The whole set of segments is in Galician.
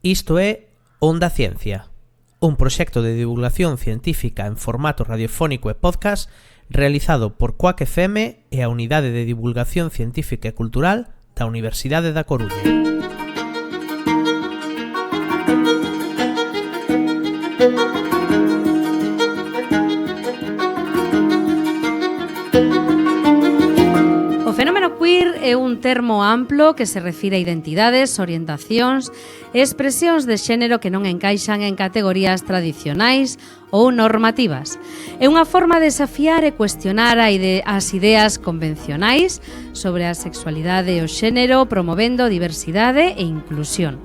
Isto é Onda Ciencia, un proxecto de divulgación científica en formato radiofónico e podcast realizado por Quack FM e a Unidade de Divulgación Científica e Cultural da Universidade da Coruña. O fenómeno queer é un termo amplo que se refire a identidades, orientacións e expresións de xénero que non encaixan en categorías tradicionais ou normativas. É unha forma de desafiar e cuestionar as ideas convencionais sobre a sexualidade e o xénero, promovendo diversidade e inclusión.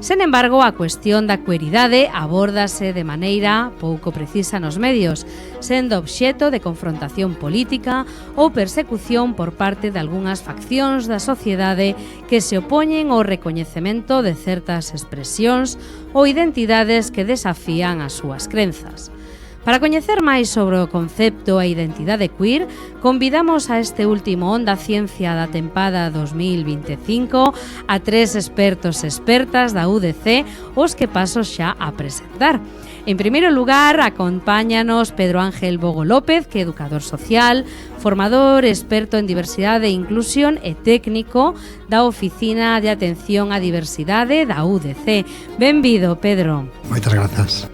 Sen embargo, a cuestión da queeridade abórdase de maneira pouco precisa nos medios, sendo obxeto de confrontación política ou persecución por parte de algunhas faccións da sociedade que se opoñen ao recoñecemento de certas expresións ou identidades que desafían as súas crenzas. Para coñecer máis sobre o concepto e identidade queer, convidamos a este último Onda Ciencia da tempada 2025 a tres expertos e expertas da UDC, os que paso xa a presentar. En primeiro lugar, acompáñanos Pedro Ángel Bogo López, que é educador social, formador, experto en diversidade e inclusión e técnico da Oficina de Atención á Diversidade da UDC. Benvido, Pedro. Moitas grazas.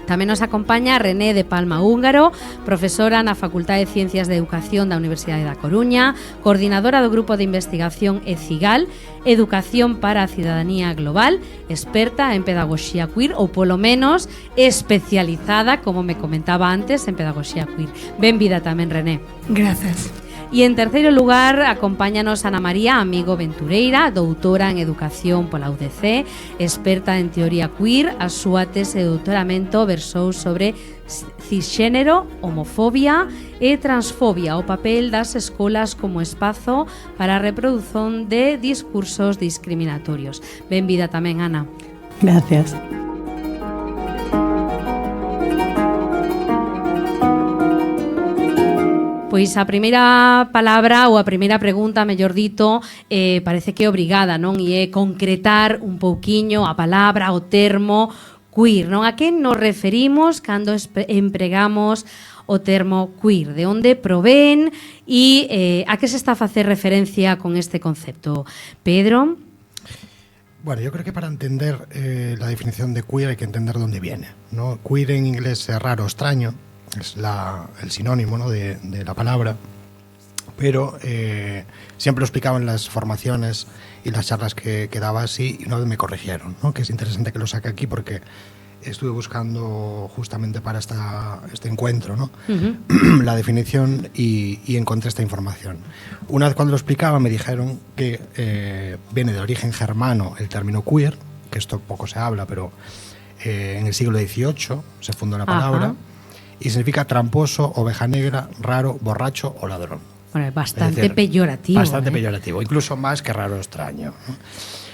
Tamén nos acompaña René de Palma Húngaro, profesora na Facultade de Ciencias de Educación da Universidade da Coruña, coordinadora do Grupo de Investigación ECIGAL, Educación para a Cidadanía Global, experta en pedagogía queer, ou polo menos especializada, como me comentaba antes, en pedagogía queer. Benvida tamén, René. Grazas. E en terceiro lugar, acompáñanos Ana María Amigo Ventureira, doutora en Educación pola UDC, experta en teoría queer. A súa tese de doutoramento versou sobre cisxénero, homofobia e transfobia, o papel das escolas como espazo para a reprodución de discursos discriminatorios. Benvida tamén, Ana. Gracias. Pois a primeira palabra ou a primeira pregunta, mellor dito, parece que é obrigada, non? E é concretar un pouquiño a palabra, o termo queer, non? A que nos referimos cando empregamos o termo queer? De onde provén e a que se está a facer referencia con este concepto? Pedro? Bueno, yo creo que para entender la definición de queer hay que entender dónde viene, ¿no? Queer en inglés es raro, extraño, es el sinónimo, ¿no?, de la palabra, pero siempre lo explicaba en las formaciones y las charlas que daba así, y una vez me corrigieron, ¿no?, que es interesante que lo saque aquí porque estuve buscando justamente para este encuentro, ¿no?, la definición y encontré esta información. Una vez cuando lo explicaba me dijeron que viene de origen germano el término queer, que esto poco se habla, pero en el siglo XVIII se fundó la palabra. Ajá. Y significa tramposo, oveja negra, raro, borracho o ladrón. Bueno, es bastante decir, peyorativo. Bastante peyorativo, incluso más que raro o extraño, ¿no?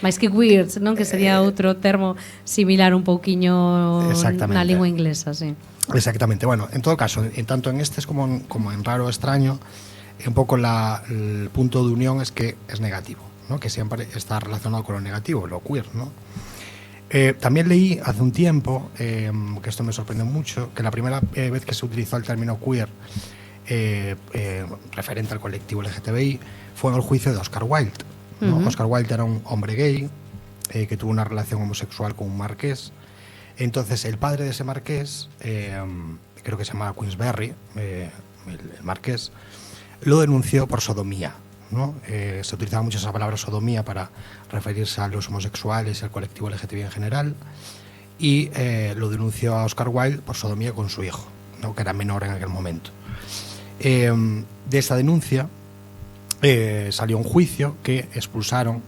Máis que weird, non? Que sería outro termo similar un pouquiño na lingua inglesa, sí. Exactamente. Bueno, en todo caso, tanto en este como en raro o extraño, un poco el punto de unión es que es negativo, ¿no? Que siempre está relacionado con lo negativo, lo queer, ¿no? También leí hace un tiempo, que esto me sorprendió mucho, que la primera vez que se utilizó el término queer referente al colectivo LGTBI fue en el juicio de Oscar Wilde, ¿no? Oscar Wilde era un hombre gay que tuvo una relación homosexual con un marqués. Entonces el padre de ese marqués, creo que se llamaba Queensberry, el marqués, lo denunció por sodomía, ¿no? Se utilizaba mucho esa palabra sodomía para referirse a los homosexuales y al colectivo LGTBI en general, y lo denunció a Oscar Wilde por sodomía con su hijo, ¿no?, que era menor en aquel momento. De esa denuncia salió un juicio que expulsaron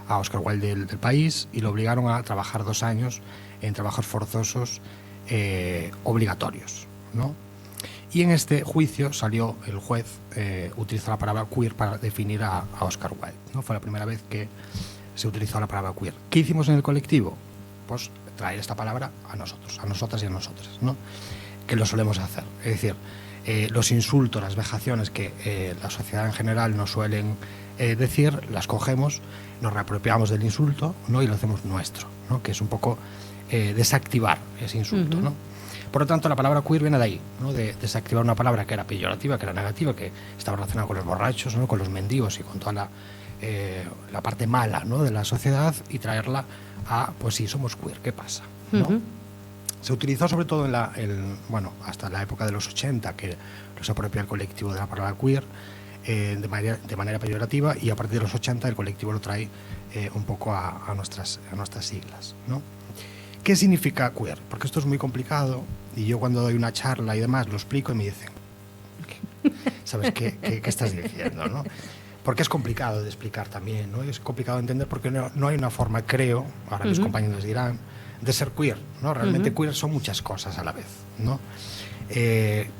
a Oscar Wilde del país y lo obligaron a trabajar 2 años en trabajos forzosos obligatorios, ¿no? Y en este juicio salió el juez, utilizó la palabra queer para definir a Oscar Wilde, ¿no? Fue la primera vez que se utilizó la palabra queer. ¿Qué hicimos en el colectivo? Pues traer esta palabra a nosotros, a nosotras y a nosotros, ¿no?, que lo solemos hacer. Es decir, los insultos, las vejaciones que la sociedad en general nos suelen decir, las cogemos, nos reapropiamos del insulto, ¿no? Y lo hacemos nuestro, ¿no? Que es un poco desactivar ese insulto, ¿no? Por lo tanto, la palabra queer viene de ahí, ¿no? De desactivar una palabra que era peyorativa, que era negativa, que estaba relacionada con los borrachos, ¿no? Con los mendigos y con toda la parte mala, ¿no? De la sociedad, y traerla a, pues sí, somos queer, ¿qué pasa? ¿No? Se utilizó sobre todo hasta la época de los 80, que se apropia el colectivo de la palabra queer de manera peyorativa, y a partir de los 80 el colectivo lo trae un poco a nuestras siglas, ¿no? ¿Qué significa queer? Porque esto es muy complicado, y yo cuando doy una charla y demás lo explico y me dicen, ¿sabes qué estás diciendo, no? Porque es complicado de explicar también, ¿no? Es complicado de entender porque no hay una forma, creo, ahora mis compañeros dirán, de ser queer, ¿no? Realmente queer son muchas cosas a la vez, ¿no?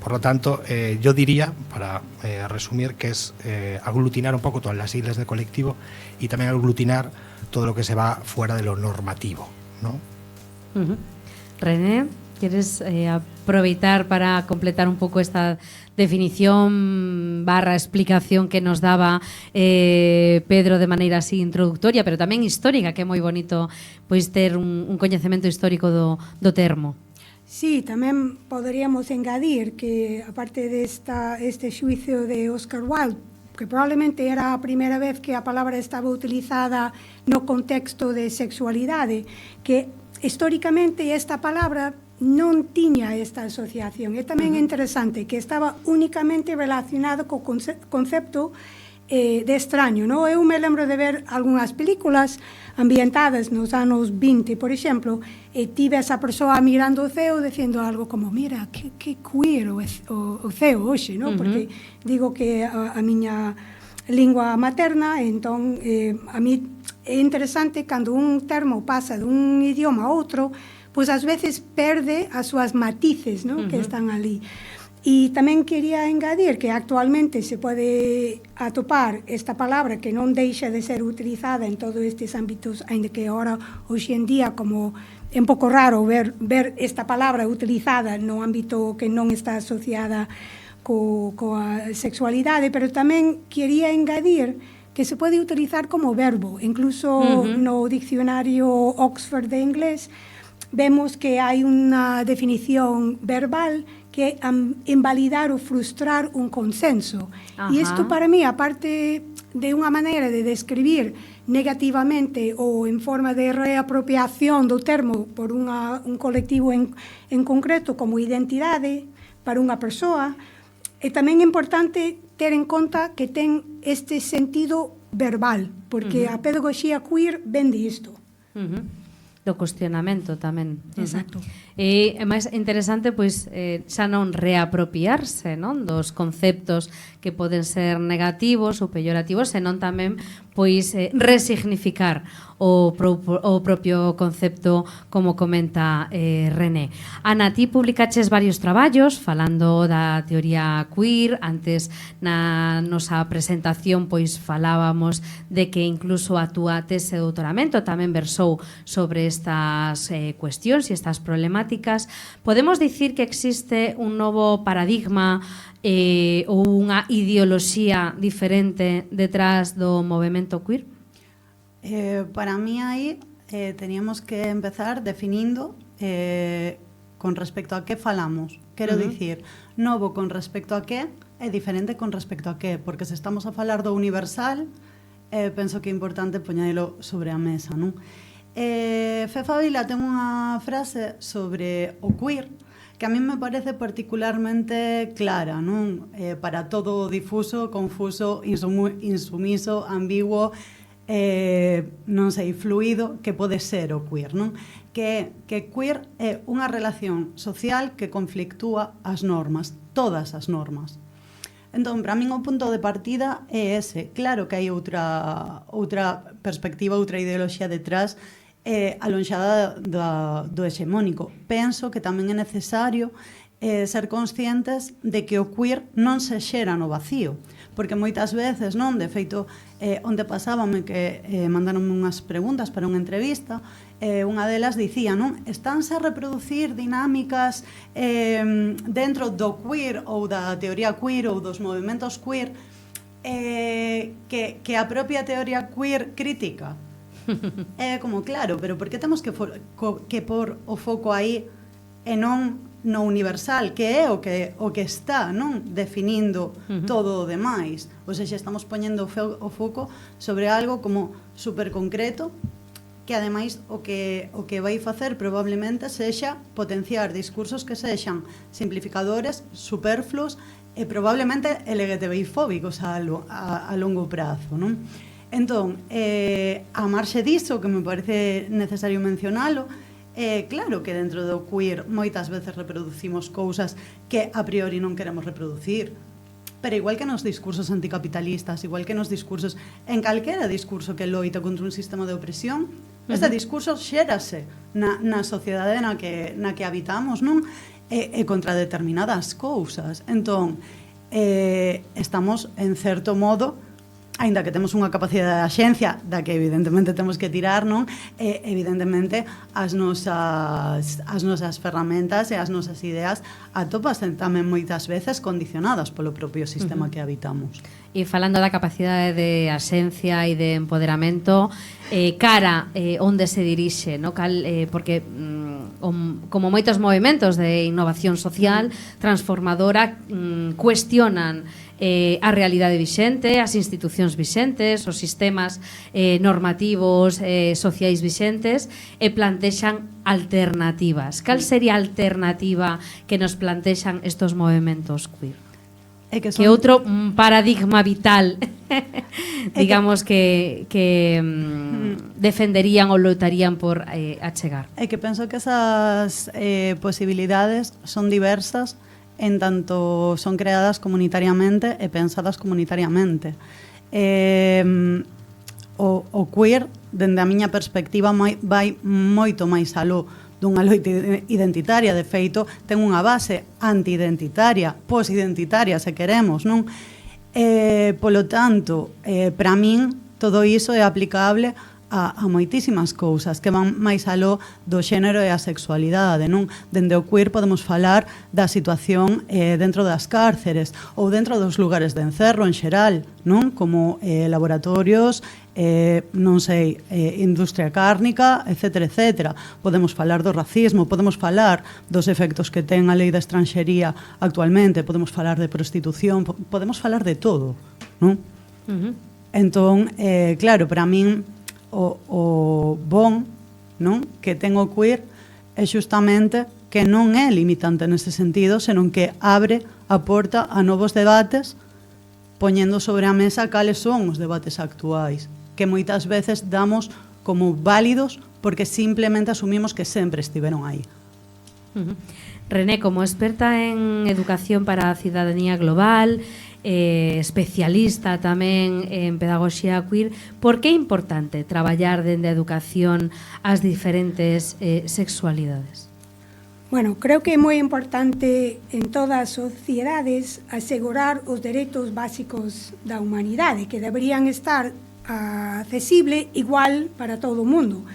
Por lo tanto, yo diría, para resumir, que es aglutinar un poco todas las siglas del colectivo y también aglutinar todo lo que se va fuera de lo normativo, ¿no? René, ¿quieres aprovechar para completar un poco esta definición / explicación que nos daba Pedro de maneira así introductoria, pero tamén histórica, que é moi bonito pois ter un coñecemento histórico do termo? Sí, tamén poderíamos engadir que, aparte este xuicio de Oscar Wilde, que probablemente era a primeira vez que a palabra estaba utilizada no contexto de sexualidade, que históricamente esta palabra non tiña esta asociación. É tamén interesante que estaba únicamente relacionado co concepto de extraño, non? Eu me lembro de ver algunhas películas ambientadas nos anos 20, por exemplo, e tive esa persoa mirando o ceo dicindo algo como, mira, que queer o ceo hoxe, non? Porque digo que a miña lingua materna, entón a mí é interesante cando un termo pasa dun idioma a outro, pois ás veces perde as súas matices, non? Que están ali. E tamén quería engadir que actualmente se pode atopar esta palabra que non deixa de ser utilizada en todos estes ámbitos, ainda que agora, hoxe en día, como é un pouco raro ver esta palabra utilizada no ámbito que non está asociada coa sexualidade, pero tamén quería engadir que se pode utilizar como verbo. Incluso no diccionario Oxford de inglés vemos que hai unha definición verbal que é invalidar ou frustrar un consenso. E isto para mí, aparte de unha maneira de describir negativamente ou en forma de reapropiación do termo por un colectivo en concreto como identidade para unha persoa, é tamén importante ter en conta que ten este sentido verbal, porque a pedagogía queer ven de isto. Do cuestionamento tamén. Exacto. E é máis interesante pois xa non reapropiarse, non, dos conceptos que poden ser negativos ou peyorativos, senón tamén pois resignificar o propio concepto, como comenta René. Ana, ti publicaches varios traballos falando da teoría queer. Antes na nosa presentación pois falábamos de que incluso a túa tese de doutoramento tamén versou sobre estas cuestións e estas problemáticas. Podemos dicir que existe un novo paradigma ou unha ideoloxía diferente detrás do movemento queer? Para mí aí teníamos que empezar definindo con respecto a que falamos. Quero dicir, novo con respecto a que é diferente con respecto a que, porque se estamos a falar do universal, penso que é importante poñelo sobre a mesa, non? Fefa Vila ten unha frase sobre o queer que a mí me parece particularmente clara, non? Para todo difuso, confuso, insumiso, ambiguo, non sei, fluido, que pode ser o queer, non? Que queer é unha relación social que conflictúa as normas, todas as normas. Entón, para min o punto de partida é ese. Claro que hai outra perspectiva, outra ideoloxía detrás, alonxada do hexemónico. Penso que tamén é necesario ser conscientes de que o queer non se xera no vacío, porque moitas veces, non, de feito, onde pasábame que mandaronme unhas preguntas para unha entrevista, unha delas dicía, non, estánse a reproducir dinámicas dentro do queer ou da teoría queer ou dos movimentos queer que a propia teoría queer crítica. É como, claro, pero por que temos que pôr o foco aí e non no universal, que é o que está, non, definindo todo o demais. Ou seja, estamos poñendo o foco sobre algo como super concreto, que ademais o que vai facer probablemente sexa potenciar discursos que sexan simplificadores, superfluos e probablemente LGTBI-fóbicos a longo prazo, non? Entón, a marxe diso, que me parece necesario mencionalo, claro que dentro do queer moitas veces reproducimos cousas que a priori non queremos reproducir, pero igual que nos discursos anticapitalistas, igual que nos discursos, en calquera discurso que loita contra un sistema de opresión, este discurso xérase na sociedade na que habitamos, non? E contra determinadas cousas. Entón, estamos, en certo modo, aínda que temos unha capacidade de axencia da que evidentemente temos que tirar, non? Evidentemente as nosas ferramentas e as nosas ideas atópanse tamén moitas veces condicionadas polo propio sistema que habitamos. E falando da capacidade de axencia e de empoderamento, cara onde se dirixe, no? Porque como moitos movimentos de innovación social transformadora cuestionan a realidade vixente, as institucións vixentes, os sistemas normativos sociais vixentes e plantexan alternativas. Cal sería a alternativa que nos plantexan estos movimentos queer? Que outro paradigma vital digamos que defenderían ou loitarían por achegar? É que penso que esas posibilidades son diversas en tanto son creadas comunitariamente e pensadas comunitariamente. O queer, dende a miña perspectiva, vai moito máis aló dunha loita identitaria. De feito, ten unha base anti-identitaria, posidentitaria, se queremos, non? Polo tanto, para min, todo iso é aplicable a moitísimas cousas que van máis aló do xénero e a sexualidade, non? Dende o queer podemos falar da situación dentro das cárceres ou dentro dos lugares de encerro en xeral, non? Como laboratorios, non sei, industria cárnica, etcétera, etcétera. Podemos falar do racismo, podemos falar dos efectos que ten a lei da estranxería actualmente, podemos falar de prostitución, podemos falar de todo, non? Entón, claro, para min o bon, non, que ten o queer é xustamente que non é limitante nese sentido, senón que abre a porta a novos debates, poñendo sobre a mesa cales son os debates actuais, que moitas veces damos como válidos porque simplemente asumimos que sempre estiveron aí. René, como experta en educación para a cidadanía global, especialista tamén en pedagogía queer, por que é importante traballar dende a educación as diferentes sexualidades? Bueno, creo que é moi importante en todas as sociedades asegurar os dereitos básicos da humanidade, que deberían estar accesible igual para todo o mundo.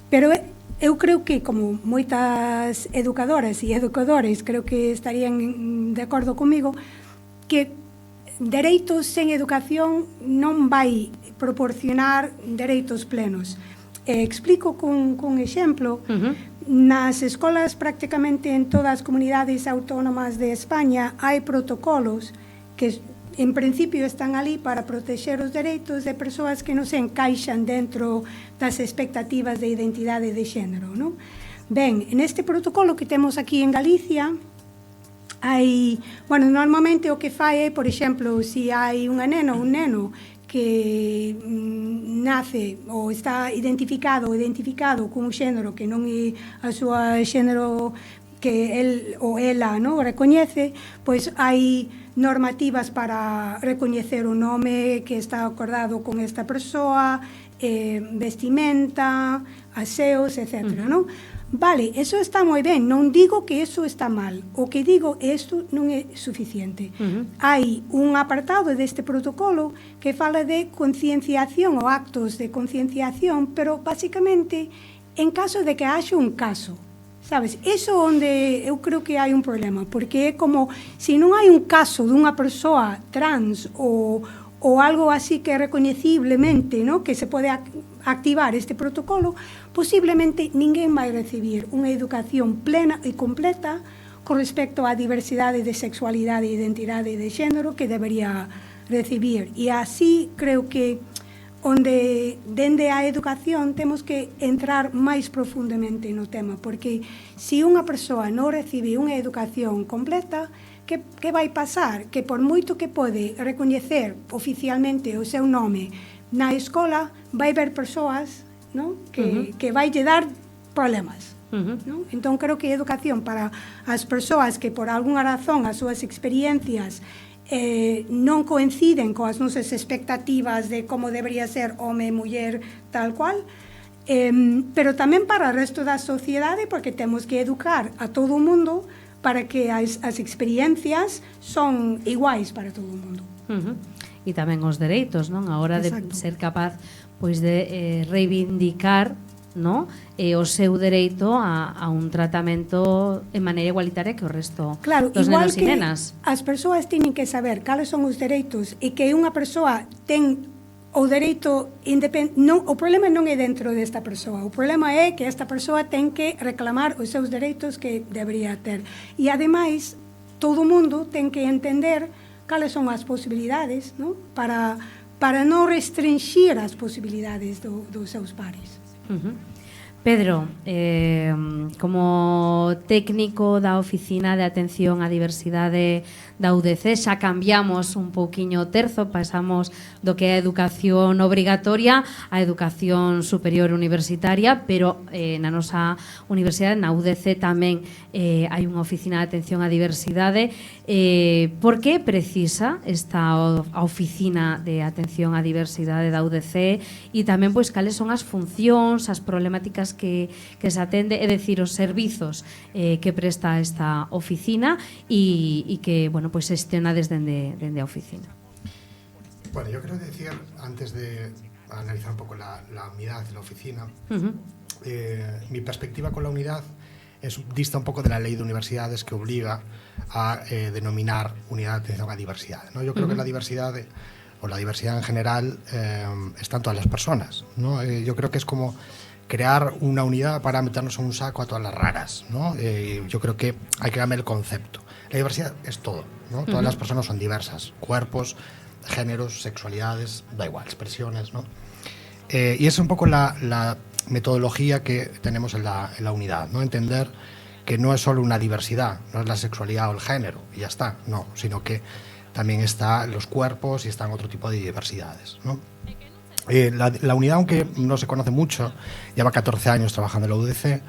Pero eu creo que, como moitas educadoras e educadores, creo que estarían de acordo comigo, que dereitos sen educación non vai proporcionar dereitos plenos. Explico con exemplo. Nas escolas prácticamente en todas as comunidades autónomas de España hai protocolos que en principio están ali para protexer os dereitos de persoas que non se encaixan dentro das expectativas de identidade de xénero, non? Ben, en este protocolo que temos aquí en Galicia hai, bueno, normalmente o que fai é, por exemplo, se hai unha nena ou un neno que nace ou está identificado cun xénero que non é a súa xénero que el ou ela, no, recoñece, pois hai normativas para recoñecer o nome que está acordado con esta persoa, vestimenta, aseos, etcétera, ¿no? Vale, eso está moi ben, non digo que eso está mal, o que digo é isto non é suficiente. Hai un apartado deste protocolo que fala de concienciación ou actos de concienciación, pero basicamente en caso de que haxa un caso, sabes? Iso onde eu creo que hai un problema, porque é como, se non hai un caso dunha persoa trans ou algo así que recoñeciblemente, ¿no?, que se pode activar este protocolo, posiblemente ninguén vai recibir unha educación plena e completa con respecto á diversidade de sexualidade e identidade de xénero que debería recibir. E así creo que onde dende a educación temos que entrar máis profundamente no tema, porque se unha persoa non recibe unha educación completa, que vai pasar? Que por moito que pode recoñecer oficialmente o seu nome na escola, vai ver persoas, ¿no?, que vai lle dar problemas. ¿No? Entón, creo que a educación para as persoas que por algunha razón as súas experiencias non coinciden coas nosas expectativas de como debería ser home, muller, tal cual, pero tamén para o resto da sociedade, porque temos que educar a todo o mundo para que as experiencias son iguais para todo o mundo. E tamén os dereitos, non? A hora de ser capaz pois de reivindicar, ¿no?, o seu dereito a un tratamento en maneira igualitaria que o resto dos nenos e nenas. As persoas teñen que saber cales son os dereitos e que unha persoa ten o dereito independente. O problema non é dentro desta persoa, o problema é que esta persoa ten que reclamar os seus dereitos que debería ter. E ademais, todo o mundo ten que entender cales son as posibilidades, ¿no?, para non restringir as posibilidades dos seus pares. Pedro, como técnico da Oficina de Atención á Diversidade da UDC, xa cambiamos un pouquiño o terzo, pasamos do que é a educación obrigatoria á educación superior universitaria, pero na nosa universidade, na UDC, tamén hai unha Oficina de Atención á Diversidade. Por que precisa esta a Oficina de Atención á Diversidade da UDC e tamén pois cales son as funcións, as problemáticas que se atende, é dicir, os servizos que presta esta oficina e que, bueno, pues gestionades dende a oficina? Bueno, yo quiero decir, antes de analizar un poco la unidad de la oficina, mi perspectiva con la unidad dista un poco de la ley de universidades que obliga a denominar unidad de atención a diversidad, ¿no? Yo creo que la diversidad o la diversidad en general está en todas las personas, ¿no? Yo creo que es como crear una unidad para meternos en un saco a todas las raras, ¿no? Yo creo que hay que cambiar el concepto. La diversidad es todo, ¿no? Todas las personas son diversas, cuerpos, géneros, sexualidades, da igual, expresiones, ¿no? Y es un poco la metodología que tenemos en la unidad, ¿no? Entender que no es solo una diversidad, no es la sexualidad o el género y ya está, no, sino que también están los cuerpos y están otro tipo de diversidades, ¿no? La unidad, aunque no se conoce mucho, lleva 14 años trabajando en la UDC.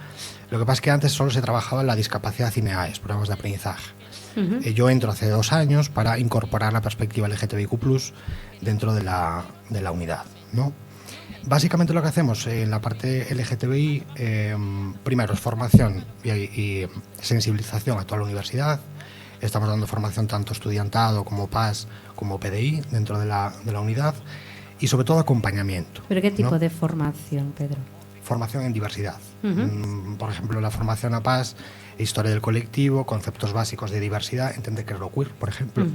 Lo que pasa es que antes solo se trabajaba en la discapacidad y NEAES, programas de aprendizaje. Yo entro hace 2 años para incorporar la perspectiva LGTBIQ+ dentro de la unidad, ¿no? Básicamente lo que hacemos en la parte LGTBI, primero es formación y sensibilización a toda la universidad. Estamos dando formación tanto estudiantado como PAS como PDI dentro de la unidad. Y sobre todo acompañamiento. ¿Pero qué tipo, ¿no?, de formación, Pedro? Formación en diversidad. Por ejemplo, la formación a PAS, historia del colectivo, conceptos básicos de diversidad, entender qué es lo queer, por ejemplo,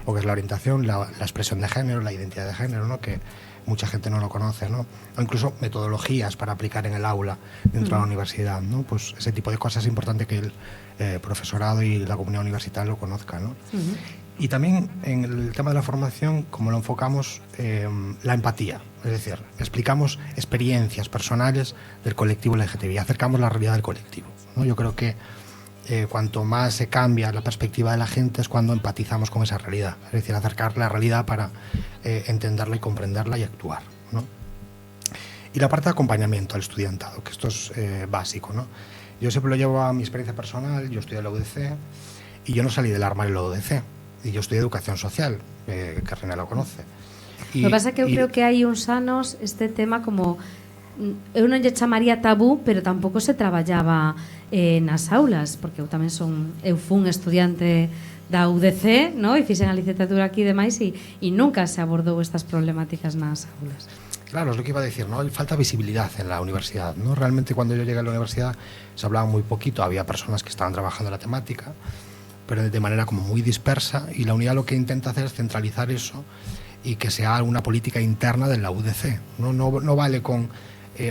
o qué es la orientación, la expresión de género, la identidad de género, ¿no?, que mucha gente no lo conoce, ¿no? O incluso metodologías para aplicar en el aula dentro de la universidad, ¿no? Pues ese tipo de cosas es importante que el profesorado y la comunidad universitaria lo conozcan, ¿no? Y también en el tema de la formación, como lo enfocamos, la empatía. Es decir, explicamos experiencias personales del colectivo LGTBI, acercamos la realidad del colectivo, ¿no? Yo creo que cuanto más se cambia la perspectiva de la gente es cuando empatizamos con esa realidad. Es decir, acercar la realidad para entenderla y comprenderla y actuar, ¿no? Y la parte de acompañamiento al estudiantado, que esto es básico, ¿no? Yo siempre lo llevo a mi experiencia personal. Yo estudié en la UDC y yo no salí del armario en la UDC. Y yo estudié educación social, que René lo conoce. O que pasa é que eu creo que hai uns anos este tema como eu non lle chamaría tabú, pero tampouco se traballaba nas aulas, porque eu fun estudiante da UDC, no? E fixen a licenciatura aquí e demais e nunca se abordou estas problemáticas nas aulas. Claro, es lo que iba a decir, ¿no? Falta visibilidad en la universidad, ¿no? Realmente cuando yo llegué a la universidad se hablaba muy poquito, había personas que estaban trabajando la temática, pero de manera como muy dispersa, y la unidad lo que intenta hacer es centralizar eso y que sea una política interna de la UDC. No vale con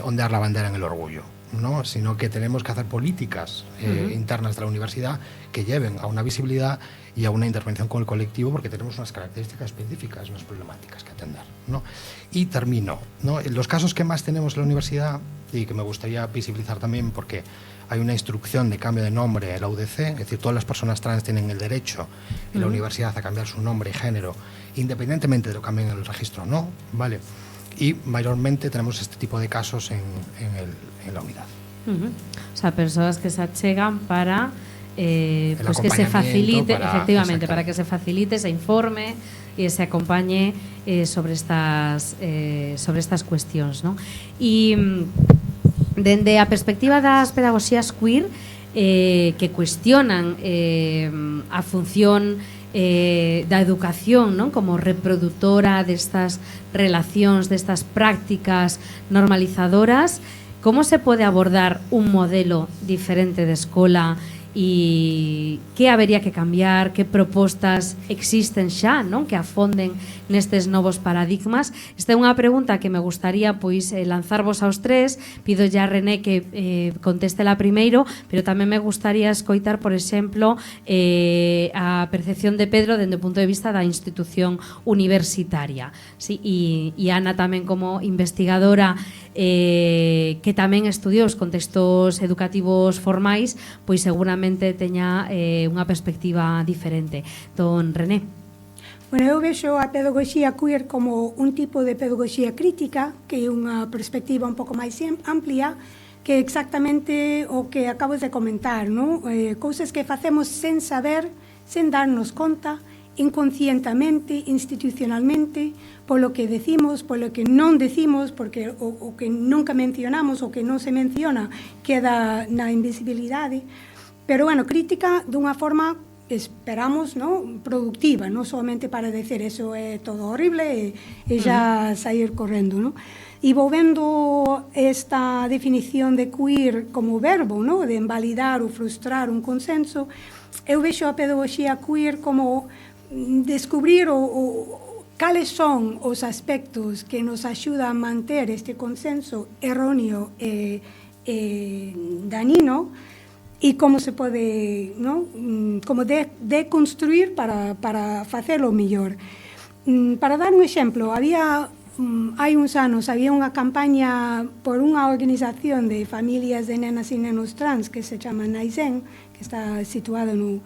ondear la bandera en el orgullo, ¿no? Sino que tenemos que hacer políticas internas de la universidad que lleven a una visibilidad y a una intervención con el colectivo, porque tenemos unas características específicas, unas problemáticas que atender, ¿no? Y termino, ¿no? Los casos que más tenemos en la universidad, y que me gustaría visibilizar también porque hay una instrucción de cambio de nombre en la UDC, es decir, todas las personas trans tienen el derecho en la universidad a cambiar su nombre y género, independientemente de lo que cambien en el registro o no, ¿vale? Y mayormente tenemos este tipo de casos en la unidad. O sea, personas que se achegan para pues que se facilite, efectivamente, para que se facilite, se informe e se acompañe sobre estas cuestións, ¿no? E dende a perspectiva das pedagogías queer que cuestionan a función da educación, non? Como reproductora destas relacións, destas prácticas normalizadoras, como se pode abordar un modelo diferente de escola e que habería que cambiar, que propostas existen xa, non? Que afonden nestes novos paradigmas. Esta é unha pregunta que me gustaría pois lanzarvos aos tres. Pido ya a René que contéstela primeiro, pero tamén me gustaría escoitar, por exemplo, a percepción de Pedro dende o punto de vista da institución universitaria. Sí, e Ana tamén como investigadora que tamén estudiou os contextos educativos formais, pois seguramente teña unha perspectiva diferente. Don René. Bueno, eu vexo a pedagogía queer como un tipo de pedagogía crítica, que é unha perspectiva un pouco máis amplia, que é exactamente o que acabo de comentar, ¿no? Cousas que facemos sen saber, sen darnos conta, inconscientemente, institucionalmente, polo que decimos, polo que non decimos, porque o que nunca mencionamos, o que non se menciona, queda na invisibilidade. Pero, bueno, crítica dunha forma, esperamos, ¿no? Productiva, non somente para decir eso é todo horrible e xa sair correndo, ¿no? E volvendo esta definición de queer como verbo, ¿no? De invalidar ou frustrar un consenso, eu vexo a pedagogía queer como descubrir cales son os aspectos que nos axuda a manter este consenso erróneo e dañino, e como se pode, ¿no? Como deconstruir para facelo mellor. Para dar un exemplo, hai uns anos había unha campaña por unha organización de familias de nenas e nenos trans que se chama Naizen, que está situada no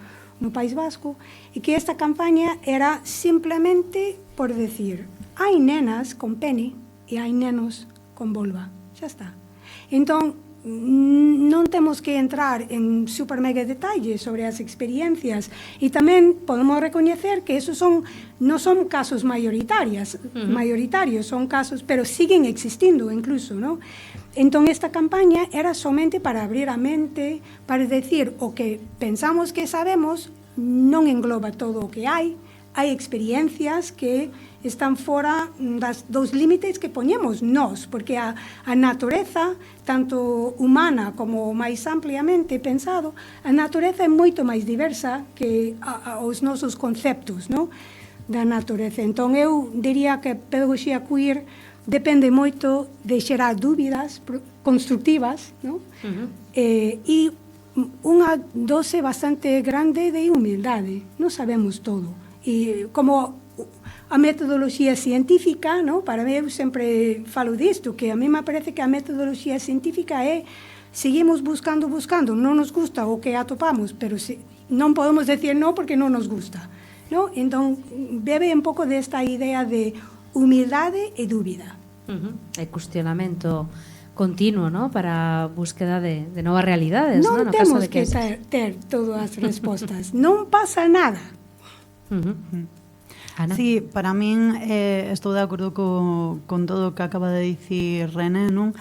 País Vasco, e que esta campaña era simplemente por decir, hai nenas con pene e hai nenos con vulva, xa está. Entón, non temos que entrar en super mega detalles sobre as experiencias, e tamén podemos recoñecer que esos non son casos mayoritarios, son casos, pero siguen existindo incluso, ¿no? Entón esta campaña era somente para abrir a mente, para decir o que pensamos que sabemos non engloba todo o que hai experiencias que están fora dos límites que poñemos nós, porque a natureza, tanto humana como máis ampliamente pensado, a natureza é moito máis diversa que os nosos conceptos, no? Da natureza. Entón eu diría que a pedagogía queer depende moito de xerar dúbidas constructivas, no? E unha dose bastante grande de humildade. Non sabemos todo. E como a metodoloxía científica, ¿no? Para mí, eu sempre falo disto, que a mí me parece que a metodoloxía científica é seguimos buscando, non nos gusta o que atopamos, pero non podemos decir non porque non nos gusta, ¿no? Entón, bebe un pouco desta idea de humildade e dúbida. E cuestionamento continuo, ¿no? Para a búsqueda de novas realidades, non, ¿no? Temos que ter todas as respostas. Non pasa nada. Ana? Sí, para min estou de acordo con todo o que acaba de dicir René, non?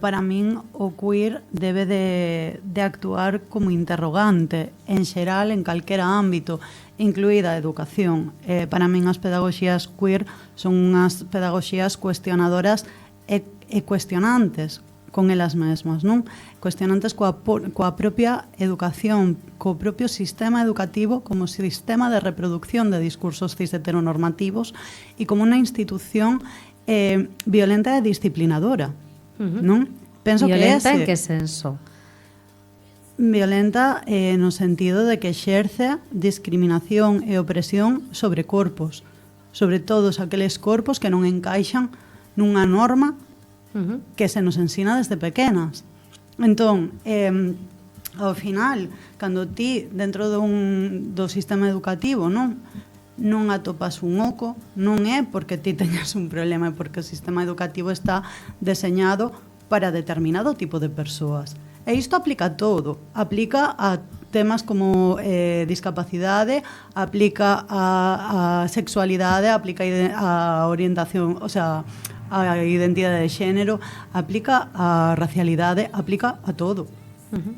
Para min o queer debe de actuar como interrogante en xeral en calquera ámbito, incluída a educación. Para min as pedagogías queer son unhas pedagogías cuestionadoras e cuestionantes con elas mesmas, non? Cuestionantes coa propia educación, co propio sistema educativo como sistema de reproducción de discursos cis heteronormativos e como unha institución violenta e disciplinadora, non? Penso violenta que en que senso? Violenta no sentido de que exerce discriminación e opresión sobre corpos, sobre todos aqueles corpos que non encaixan nunha norma que se nos ensina desde pequenas. Entón, ao final, cando ti dentro do sistema educativo non atopas un oco, non é porque ti teñas un problema, é porque o sistema educativo está deseñado para determinado tipo de persoas. E isto aplica a todo, aplica a temas como discapacidade, aplica a sexualidade, aplica a orientación, o sea, a identidade de xénero, aplica a racialidade, aplica a todo.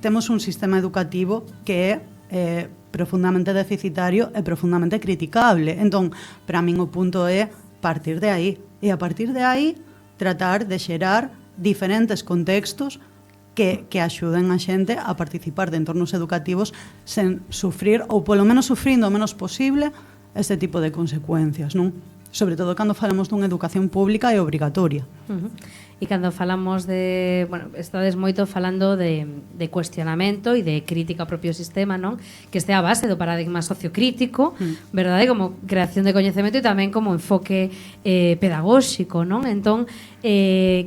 Temos un sistema educativo que é profundamente deficitario e profundamente criticable. Entón, para min o punto é partir de aí. E a partir de aí, tratar de xerar diferentes contextos que axuden a xente a participar de entornos educativos sen sufrir, ou polo menos sufrindo o menos posible, este tipo de consecuencias, non? Sobre todo cando falamos dunha educación pública e obrigatoria. E cando falamos de, bueno, estades moito falando de cuestionamento e de crítica ao propio sistema, non? Que este a base do paradigma sociocrítico, verdade? Como creación de coñecemento e tamén como enfoque pedagóxico, non? Entón,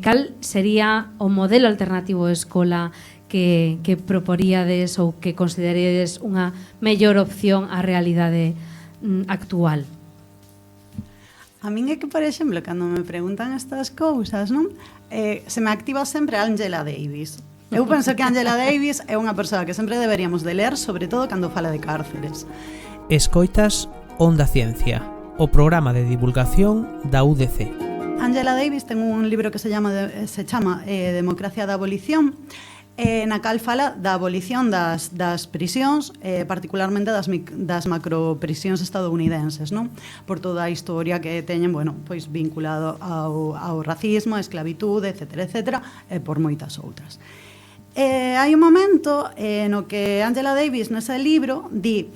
cal sería o modelo alternativo de escola que proporíades ou que consideredes unha mellor opción á realidade actual? A min é que, por exemplo, cando me preguntan estas cousas, non? Se me activa sempre Angela Davis. Eu penso que Angela Davis é unha persoa que sempre deberíamos de ler, sobre todo cando fala de cárceres. Escoitas Onda Ciencia, o programa de divulgación da UDC. Angela Davis ten un libro que se chama Democracia da Abolición, na cal fala da abolición das prisións, particularmente das macroprisións estadounidenses, non? Por toda a historia que teñen, bueno, pois vinculado ao racismo, a esclavitude, etcétera, e por moitas outras. Hai un momento no que Angela Davis nese libro di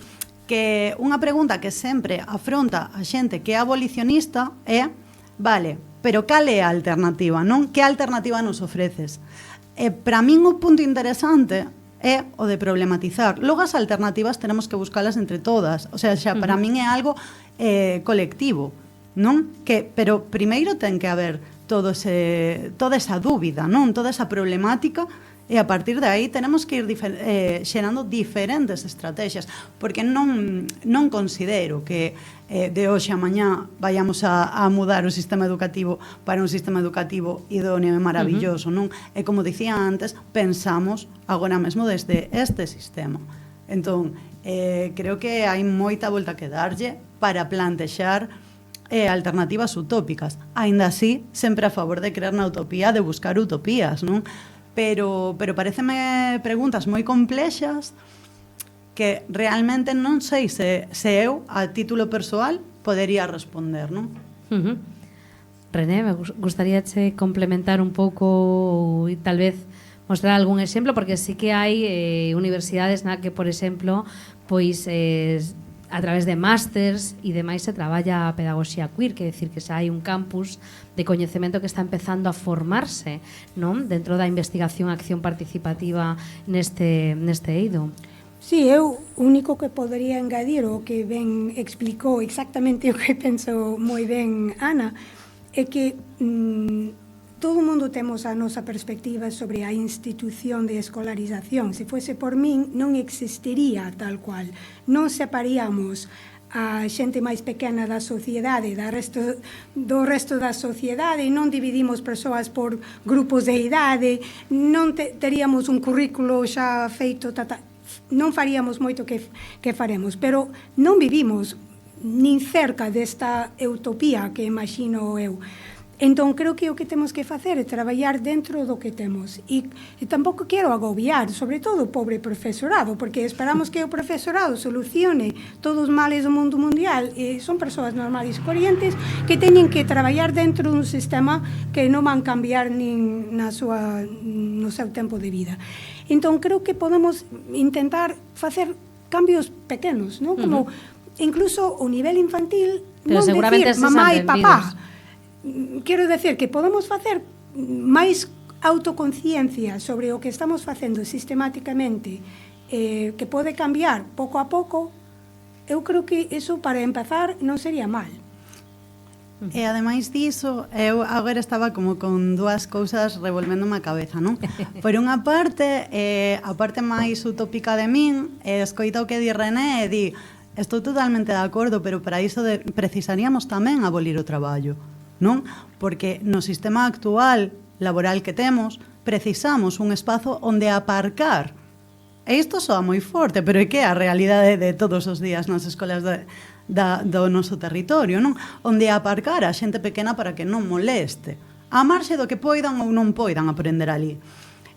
que unha pregunta que sempre afronta a xente que é abolicionista é, vale, pero cal é a alternativa, non? Que alternativa nos ofreces? Para min o punto interesante é o de problematizar. Logo as alternativas tenemos que buscalas entre todas. O sea, xa para min é algo colectivo, non? Pero primeiro ten que haber toda esa dúbida, non? Toda esa problemática, e a partir de aí tenemos que ir xerando diferentes estrategias, porque non considero que de hoxe a mañá vayamos a mudar o sistema educativo para un sistema educativo idóneo e maravilloso, non? E como dicía antes, pensamos agora mesmo desde este sistema. Entón, creo que hai moita volta que darlle para plantexar alternativas utópicas. Aínda así, sempre a favor de crear na utopía, de buscar utopías, non? Pero pareceme preguntas moi complexas que realmente non sei se eu, a título persoal, podería responder, non? René, me gustaría complementar un pouco e tal vez mostrar algún exemplo, porque sí que hai universidades na que, por exemplo, pois a través de másters e demais se traballa a pedagogía queer, que decir que xa hai un campus de coñecemento que está empezando a formarse, non? Dentro da investigación e acción participativa neste eido. Sí, eu único que podería engadir o que ben explicou exactamente o que penso moi ben Ana é que todo o mundo temos a nosa perspectiva sobre a institución de escolarización. Se fose por min, non existiría tal cual. Non separíamos a xente máis pequena da sociedade do resto da sociedade, non dividimos persoas por grupos de idade, non teríamos un currículo xa feito, non faríamos moito que faremos, pero non vivimos nin cerca desta utopía que imagino eu. Entón, creo que o que temos que facer é traballar dentro do que temos. E tampouco quero agobiar, sobre todo o pobre profesorado, porque esperamos que o profesorado solucione todos os males do mundo mundial, e son persoas normais e corrientes que teñen que traballar dentro dun sistema que non van cambiar nin no seu tempo de vida. Entón, creo que podemos intentar facer cambios pequenos, non? Como incluso o nivel infantil, pero non seguramente decir mamá e papá. Quero decir que podemos facer máis autoconciencia sobre o que estamos facendo sistemáticamente, que pode cambiar pouco a pouco. Eu creo que iso, para empezar, non sería mal. E ademais diso, eu agora estaba como con dúas cousas revolvéndome a cabeza, non? Por unha parte, a parte máis utópica de min, escoita o que di René e di, estou totalmente de acordo, pero para iso precisaríamos tamén abolir o traballo, non? Porque no sistema actual laboral que temos, precisamos un espazo onde aparcar. E isto soa moi forte, pero é que é a realidade de todos os días nas escolas do noso territorio, non? Onde aparcar a xente pequena para que non moleste, a marxe do que poidan ou non poidan aprender ali.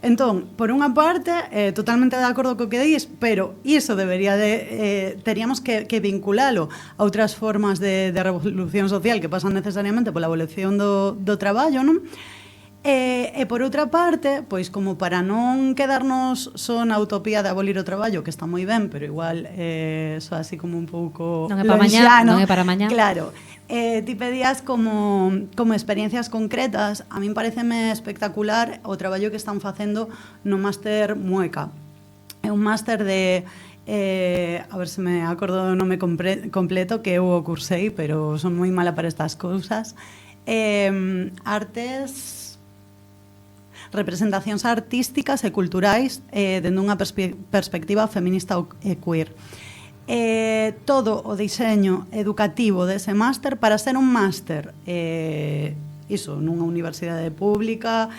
Entón, por unha parte, totalmente de acordo co que dis, pero iso debería de... teríamos que vinculalo a outras formas de revolución social que pasan necesariamente pola evolución do traballo, non? E por outra parte, pois como para non quedarnos só na utopía de abolir o traballo, que está moi ben, pero igual só así como un pouco non é para mañá, non é para mañá. Claro. Ti pedías como experiencias concretas. A min pareceme espectacular o traballo que están facendo no máster Mueca. É un máster de a ver se me acordo do nome completo, que eu o cursei, pero son moi mala para estas cousas. Representacións artísticas e culturais dende unha perspectiva feminista e queer. Todo o diseño educativo dese máster, para ser un máster iso, nunha universidade pública,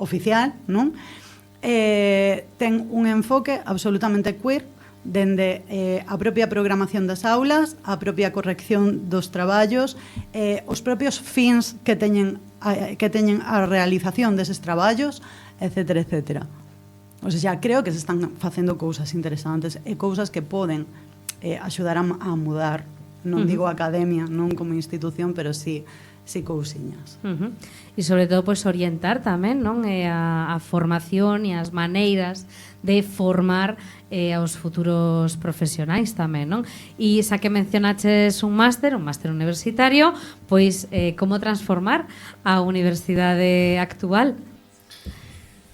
oficial, non? Ten un enfoque absolutamente queer, dende a propia programación das aulas, a propia corrección dos traballos, os propios fins que teñen a realización deses traballos, etcétera, etcétera. O sea, creo que se están facendo cousas interesantes e cousas que poden axudar a mudar, non digo academia, non como institución, pero sí cousiñas. E sobre todo, pois, orientar tamén, non? A formación e as maneiras de formar aos futuros profesionais tamén, non? E xa que mencionaches un máster universitario, pois como transformar a universidade actual?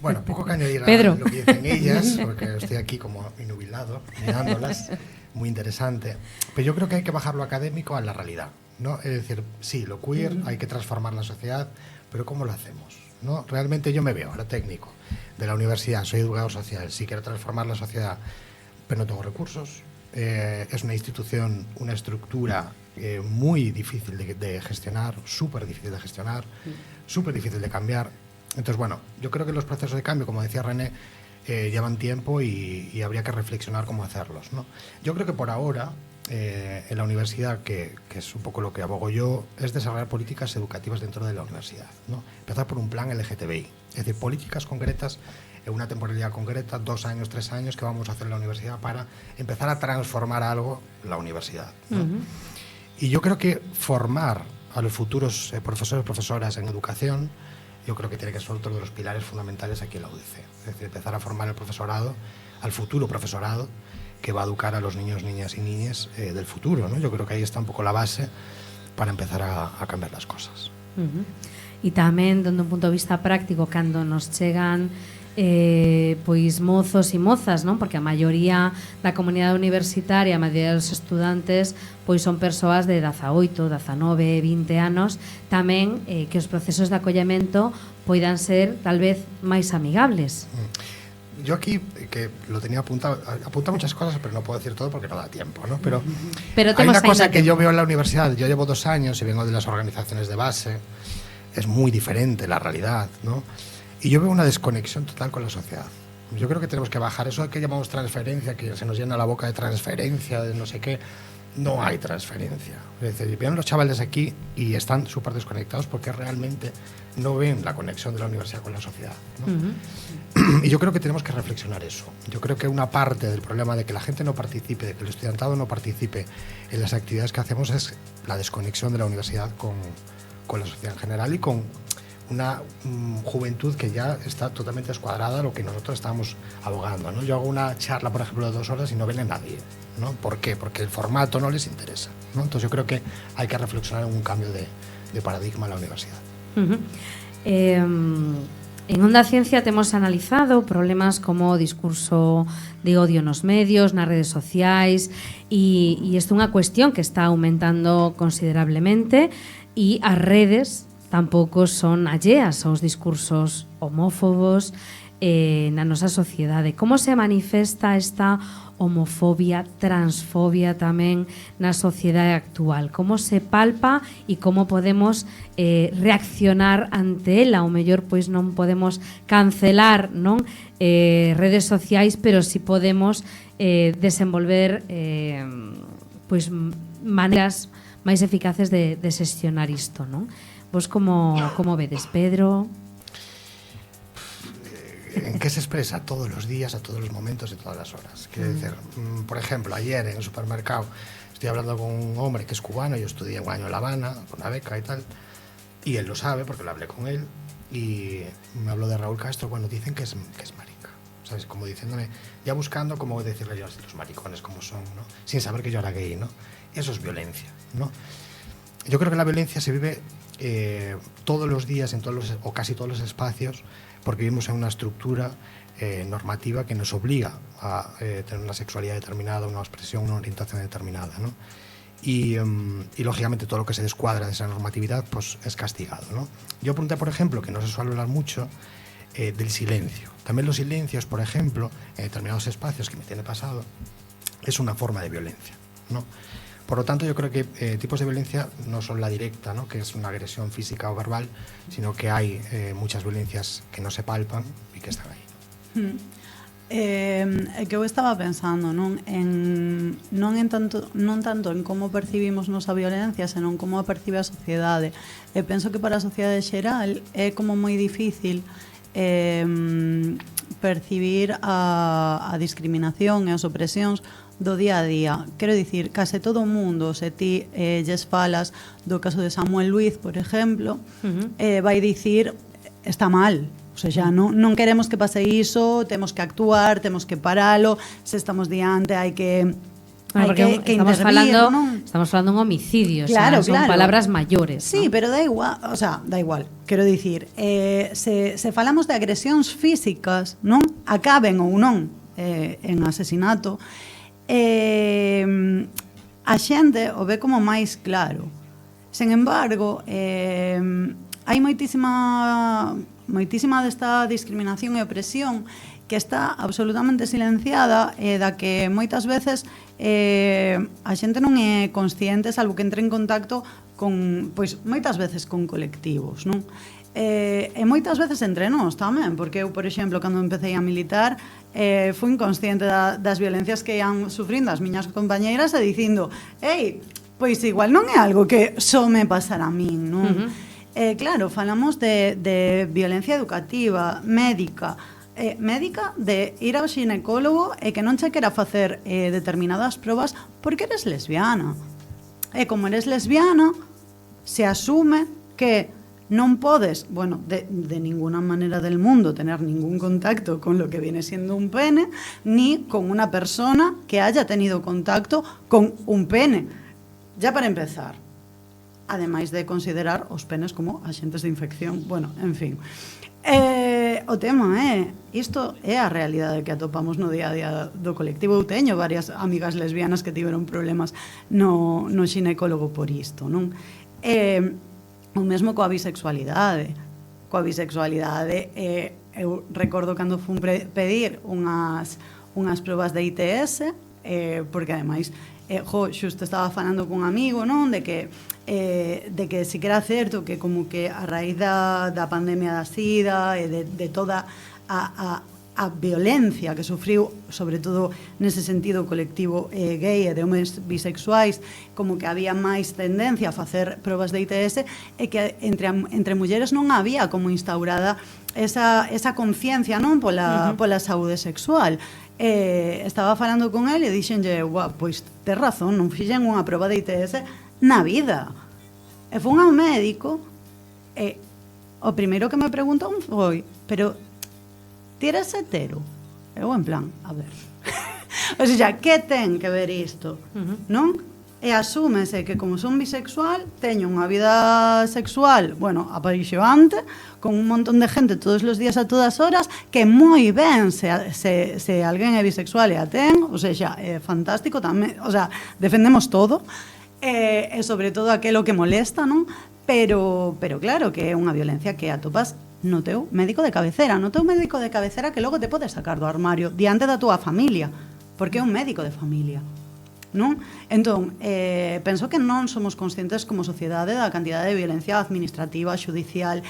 Bueno, poco que añadir a Pedro. Lo que dicen ellas, porque estoy aquí como inubilado, mirándolas, muy interesante. Pero yo creo que hay que bajar lo académico a la realidad, ¿no? Es decir, sí, lo queer, hay que transformar la sociedad, pero ¿cómo lo hacemos? ¿No? Realmente yo me veo ahora técnico de la universidad, soy educador social, sí quiero transformar la sociedad, pero no tengo recursos. Es una institución, una estructura muy difícil de gestionar, súper difícil de gestionar, súper difícil de cambiar. Entonces, bueno, yo creo que los procesos de cambio, como decía René, llevan tiempo y habría que reflexionar cómo hacerlos, ¿no? Yo creo que por ahora, en la universidad, que es un poco lo que abogo yo, es desarrollar políticas educativas dentro de la universidad, ¿no? Empezar por un plan LGTBI, es decir, políticas concretas, en una temporalidad concreta, 2 años, 3 años, que vamos a hacer en la universidad para empezar a transformar algo la universidad, ¿no? Y yo creo que formar a los futuros profesores y profesoras en educación, yo creo que tiene que ser otro de los pilares fundamentales aquí en la UDC. Es decir, empezar a formar el profesorado, al futuro profesorado, que va a educar a los niños, niñas y niñas del futuro, ¿no? Yo creo que ahí está un poco la base para empezar a cambiar las cosas. E tamén, dende un punto de vista práctico, cando nos chegan pois mozos e mozas, non? Porque a maioría da comunidade universitaria, a maioría dos estudantes, pois son persoas de 18, 19, 20 anos, tamén que os procesos de acollemento poidan ser tal vez máis amigables. Yo aquí, que lo tenía apuntado muchas cosas, pero no puedo decir todo porque no da tiempo, ¿no? Pero hay una cosa que yo veo en la universidad. Yo llevo 2 años y vengo de las organizaciones de base. Es muy diferente la realidad, ¿no? Y yo veo una desconexión total con la sociedad, Yo creo que tenemos que bajar eso que llamamos transferencia, que se nos llena la boca de transferencia, de no sé qué. No hay transferencia. Es decir, vienen los chavales aquí y están súper desconectados porque realmente no ven la conexión de la universidad con la sociedad, ¿no? Y yo creo que tenemos que reflexionar eso. Yo creo que una parte del problema de que la gente no participe, de que el estudiantado no participe en las actividades que hacemos es la desconexión de la universidad con la sociedad en general y con una juventud que ya está totalmente descuadrada a lo que nosotros estamos abogando, ¿no? Yo hago una charla, por ejemplo, de 2 horas y no viene nadie, ¿no? ¿Por qué? Porque el formato no les interesa, ¿no? Entonces yo creo que hay que reflexionar en un cambio de paradigma en la universidad. En Onda Ciencia temos analizado problemas como discurso de odio nos medios, nas redes sociais, e isto é unha cuestión que está aumentando considerablemente, e as redes tampouco son alleas aos discursos homófobos na nosa sociedade. Como se manifesta esta homofobia, transfobia tamén na sociedade actual? Como se palpa e como podemos reaccionar ante ela? O mellor, pois non podemos cancelar, non, redes sociais, pero si podemos desenvolver pois maneiras máis eficaces de xestionar isto, non? Vos como vedes, Pedro? ¿En qué se expresa? Todos los días, a todos los momentos y todas las horas. Quiero decir, por ejemplo, ayer en el supermercado estoy hablando con un hombre que es cubano, yo estudié un año en La Habana, con una beca y tal, y él lo sabe porque lo hablé con él, y me habló de Raúl Castro, bueno, dicen que es marica, ¿sabes? Como diciéndome, ya buscando cómo decirle yo a los maricones como son, ¿no? Sin saber que yo era gay, ¿no? Eso es violencia, ¿no? Yo creo que la violencia se vive todos los días en o casi todos los espacios, porque vivimos en una estructura normativa que nos obliga a tener una sexualidad determinada, una expresión, una orientación determinada, ¿no? Y lógicamente todo lo que se descuadra de esa normatividad pues es castigado, ¿no? Yo apunté, por ejemplo, que no se suele hablar mucho del silencio. También los silencios, por ejemplo, en determinados espacios que me tiene pasado, es una forma de violencia, ¿no? Por lo tanto, yo creo que tipos de violencia no son la directa, ¿no? Que es una agresión física o verbal, sino que hay muchas violencias que no se palpan y que están ahí. Que eu estaba pensando non tanto en como percibimos nosa violencia, senón como a percibe a sociedade. Penso que para a sociedade xeral é como moi difícil percibir a discriminación e as opresións do día a día. Quero dicir, case todo o mundo, se ti lles falas do caso de Samuel Luiz, por exemplo, vai dicir está mal. O sea, non queremos que pase iso, temos que actuar, temos que paralo, se estamos diante hai que estamos falando un homicidio, claro, o sea, son palabras maiores. Sí, ¿no? pero da igual. Quero dicir, se falamos de agresións físicas, non? Acaben ou non en asesinato, a xente o ve como máis claro. Sen embargo, hai moitísima desta discriminación e opresión que está absolutamente silenciada e da que moitas veces a xente non é consciente, salvo que entre en contacto con, pois, moitas veces con colectivos, non? E moitas veces entre nós tamén, porque eu, por exemplo, cando empecé a militar fui inconsciente das violencias que ian sufrindo as miñas compañeiras e dicindo, pois igual non é algo que só me pasará a min, non? Claro, falamos de violencia educativa, médica, de ir ao xinecólogo e que non che quera facer determinadas probas porque eres lesbiana. E como eres lesbiana, se asume que non podes, bueno, de ninguna manera del mundo tener ningún contacto con lo que viene siendo un pene, ni con una persona que haya tenido contacto con un pene. Ya para empezar. Ademais de considerar os penes como axentes de infección. Bueno, en fin. O tema isto é a realidade que atopamos no día a día do colectivo. Eu teño varias amigas lesbianas que tiveron problemas no xinecólogo por isto, non? O mesmo coa bisexualidade. Coa bisexualidade, eu recordo cando fun pedir unhas probas de ITS, porque ademais xusto estaba falando cun amigo, non? De que si que era certo que como que a raíz da pandemia da SIDA e de toda a a violencia que sufriu, sobre todo nese sentido, o colectivo gay e de homes bisexuais, como que había máis tendencia a facer probas de ITS, e que entre mulleres non había como instaurada esa conciencia, non, pola saúde sexual. Estaba falando con el e dixenlle, pois tes razón, non fixen unha proba de ITS na vida. E fun ao médico e o primeiro que me preguntou foi, pero ti eres hetero? Eu en plan, a ver. O sea, que ten que ver isto? Non? E asúmese que como son bisexual, teño unha vida sexual, bueno, apaixonante, con un montón de gente todos os días a todas horas, que moi ben se alguén é bisexual e a ten, o sea, é fantástico tamén, o sea, defendemos todo, e sobre todo aquelo que molesta, non? Pero claro que é unha violencia que atopas no teu médico de cabecera, que logo te podes sacar do armario diante da túa familia, porque é un médico de familia, non? Entón, penso que non somos conscientes como sociedade da cantidade de violencia administrativa, judicial,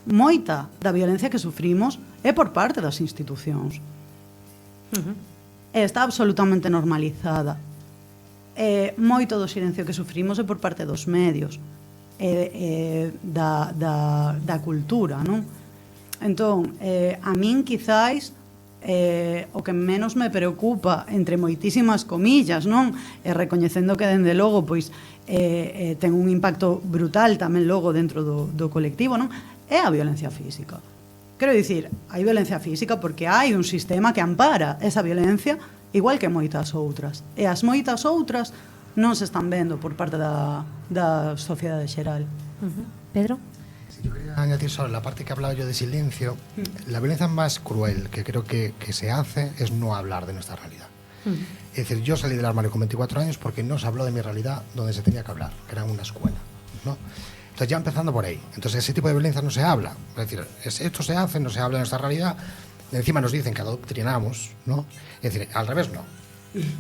moita da violencia que sufrimos é por parte das institucións. Está absolutamente normalizada. Moito do silencio que sufrimos é por parte dos medios, da cultura, non? Entón, a min quizáis o que menos me preocupa, entre moitísimas comillas, non? Recoñecendo que dende logo pois ten un impacto brutal tamén logo dentro do colectivo, non? É a violencia física. Quero dicir, hai violencia física porque hai un sistema que ampara esa violencia igual que moitas outras. E as moitas outras non se están vendo por parte da sociedade xeral. Pedro? Sí, yo quería añadir solo la parte que hablaba yo de silencio. La violencia más cruel que creo que se hace es no hablar de nuestra realidad. Es decir, yo salí del armario con 24 años porque no se habló de mi realidad donde se tenía que hablar, que era en una escuela, ¿no? Entonces ya empezando por ahí. Entonces ese tipo de violencia no se habla. Es decir, esto se hace, no se habla de nuestra realidad. Encima nos dicen que adoctrinamos, ¿no? Es decir, al revés no.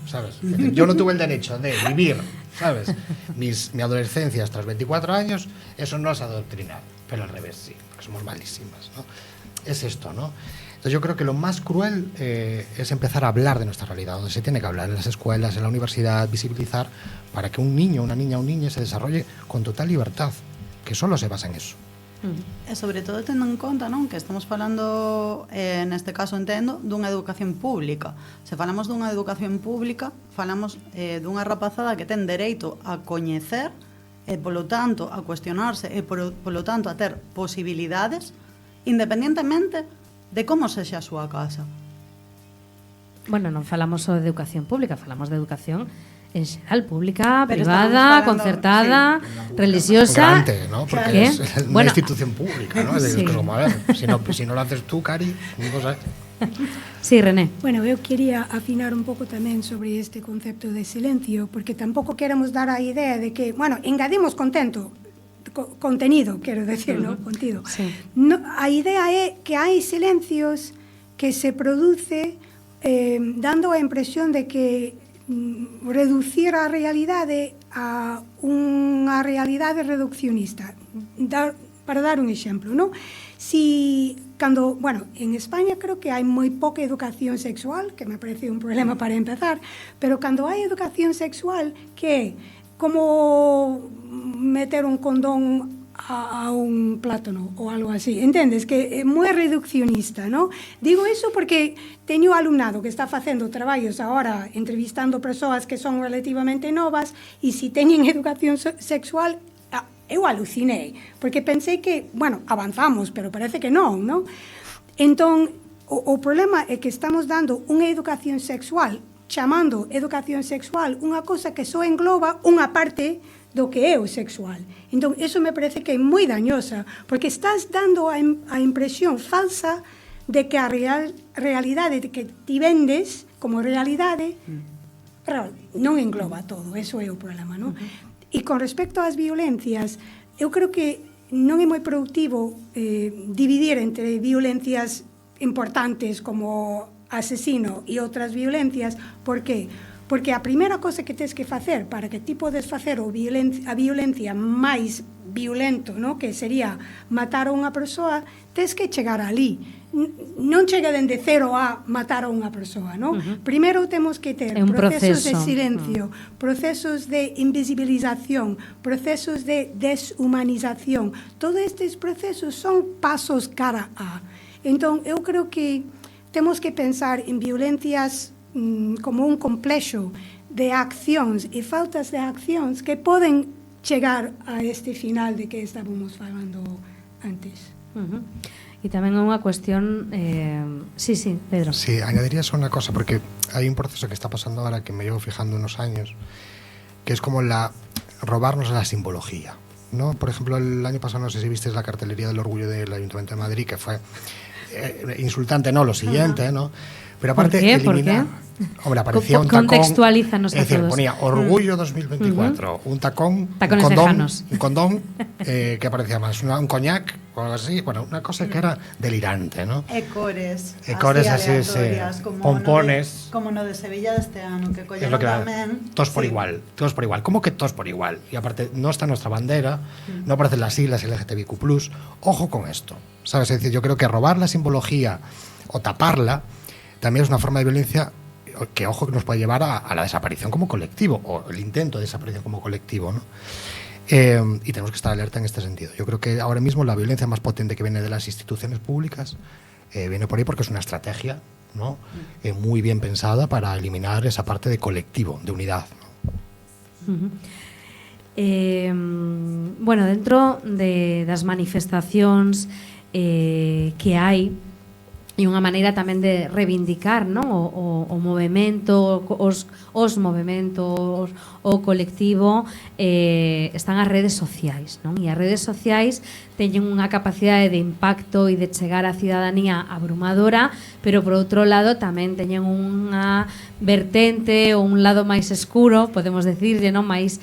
¿Sabes? Yo no tuve el derecho de vivir, ¿sabes? Mi adolescencia hasta los 24 años, eso no es adoctrinar, pero al revés sí, porque somos malísimas, ¿no? Es esto, ¿no? Entonces yo creo que lo más cruel es empezar a hablar de nuestra realidad, donde se tiene que hablar, en las escuelas, en la universidad, visibilizar, para que un niño, una niña, un niño se desarrolle con total libertad, que solo se basa en eso. E sobre todo tendo en conta, non, que estamos falando, neste caso entendo, dunha educación pública. Se falamos dunha educación pública, falamos dunha rapazada que ten dereito a coñecer e, polo tanto, a cuestionarse e, polo tanto, a ter posibilidades independientemente de como sexa a súa casa. Bueno, non falamos só de educación pública, falamos de educación en xeral, pública, pero privada, concertada, sí, religiosa. Grande, ¿no? Porque es una institución pública, ¿no? Sí. Es como, a ver, si no lo haces tú, Cari, no sabes. Sí, René. Bueno, eu quería afinar un pouco tamén sobre este concepto de silencio, porque tampouco queremos dar a idea de que, bueno, engadimos contenido, quero decir, ¿no? Contido. Sí. No, a idea é que hai silencios que se produce dando a impresión de que reducir a realidade a unha realidade reduccionista. Para dar un exemplo, ¿no? Si cando, bueno, en España creo que hai moi pouca educación sexual, que me parece un problema para empezar, pero cando hai educación sexual, que é como meter un condón a un plátano ou algo así, entendes? Que é moi reduccionista, ¿no? Digo iso porque teño alumnado que está facendo traballos agora entrevistando persoas que son relativamente novas e se teñen educación sexual, eu alucinei, porque pensei que, bueno, avanzamos, pero parece que non, ¿no? Entón, o problema é que estamos dando unha educación sexual, chamando educación sexual unha cosa que só engloba unha parte do que é o sexual. Entón, eso me parece que é moi dañosa, porque estás dando a impresión falsa de que a realidade que ti vendes como realidade non engloba todo, eso é o problema, non? E con respecto ás violencias, eu creo que non é moi productivo dividir entre violencias importantes como asesino e outras violencias. Por que? Porque a primeira cosa que tens que facer para que ti podes facer a violencia máis violento, ¿no? Que sería matar a unha persoa, tens que chegar ali. non chega dende cero a matar a unha persoa, non? Primeiro temos que ter É un procesos de proceso. silencio, procesos de invisibilización, procesos de deshumanización. Todos estes procesos son pasos cara a. Entón, eu creo que temos que pensar en violencias como un complexo de accións e faltas de accións que poden chegar a este final de que estábamos falando antes. E tamén é unha cuestión... sí, Pedro. Sí, añadiría solo una cosa, porque hay un proceso que está pasando ahora que me llevo fijando unos años, que es como robarnos la simbología, ¿no? Por ejemplo, el año pasado, no sé si visteis la cartelería del orgullo del Ayuntamiento de Madrid, que fue insultante, no, lo siguiente, ¿no? Pero aparte, ¿Por qué? Hombre, aparecía un tacón. Contextualízanos a Es decir, todos. ponía Orgullo 2024, un tacón, Tacones lejanos. un condón, que aparecía más, un coñac o algo así. Bueno, una cosa que era delirante, ¿no? Ecores así, aleatorias, como pompones. como no de Sevilla de este ano, que Es colleron lo que tamén. todos por igual. ¿Cómo que todos por igual? Y aparte, no está nuestra bandera, no aparecen las siglas LGTBIQ+. Ojo con esto, ¿sabes? Es decir, yo creo que robar la simbología o taparla también es una forma de violencia que, ojo, que nos puede llevar a la desaparición como colectivo, o el intento de desaparición como colectivo, ¿no? Y tenemos que estar alerta en este sentido. Yo creo que ahora mismo la violencia más potente que viene de las instituciones públicas viene por ahí porque es una estrategia, ¿no? Muy bien pensada para eliminar esa parte de colectivo, de unidad, ¿no? Bueno, dentro das manifestacións que hai, e unha maneira tamén de reivindicar, non? O movemento, os movementos, o colectivo, están as redes sociais, non? E as redes sociais teñen unha capacidade de impacto e de chegar á cidadanía abrumadora, pero por outro lado tamén teñen unha vertente ou un lado máis escuro, podemos decirlle, non? Máis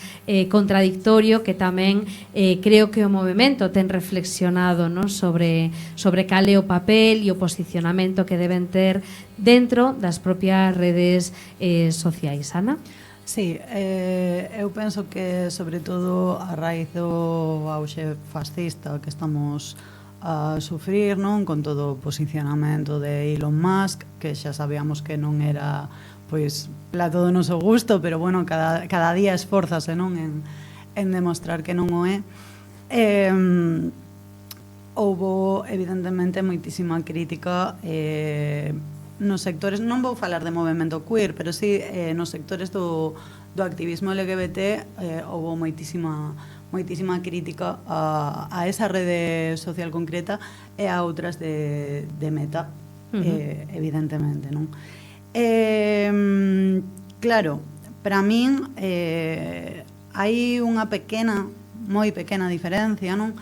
contradictorio, que tamén creo que o movemento ten reflexionado, non? Sobre cal é o papel e o posicionamento que deben ter dentro das propias redes sociais. Ana? Sí, eu penso que sobre todo a raíz do auxe fascista que estamos a sufrir, non, con todo o posicionamento de Elon Musk, que xa sabíamos que non era pois plato do noso gusto, pero bueno, cada día esforzase, non, en demostrar que non o é. Houbo evidentemente moitísima crítica nos sectores, non vou falar de movemento queer, pero sí nos sectores do activismo LGBT houve moitísima crítica a esa rede social concreta e a outras de Meta, evidentemente, non? Claro, para min hai unha moi pequena diferencia, non?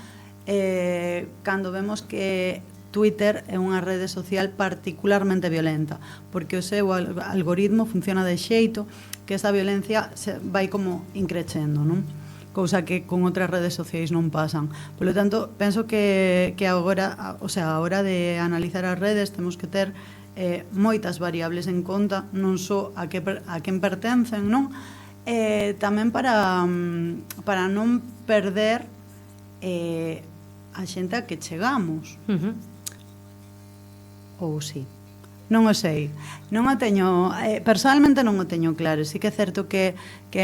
Cando vemos que Twitter é unha rede social particularmente violenta, porque o seu algoritmo funciona de xeito que esa violencia vai como increcendo, non? Cousa que con outras redes sociais non pasan. Por lo tanto, penso que agora, o sea, a hora de analizar as redes temos que ter moitas variables en conta, non só a quen pertencen, non? Tamén para non perder a xente a que chegamos. Ou si. Non o sei. Non o teño, personalmente non o teño claro. Sí que é certo que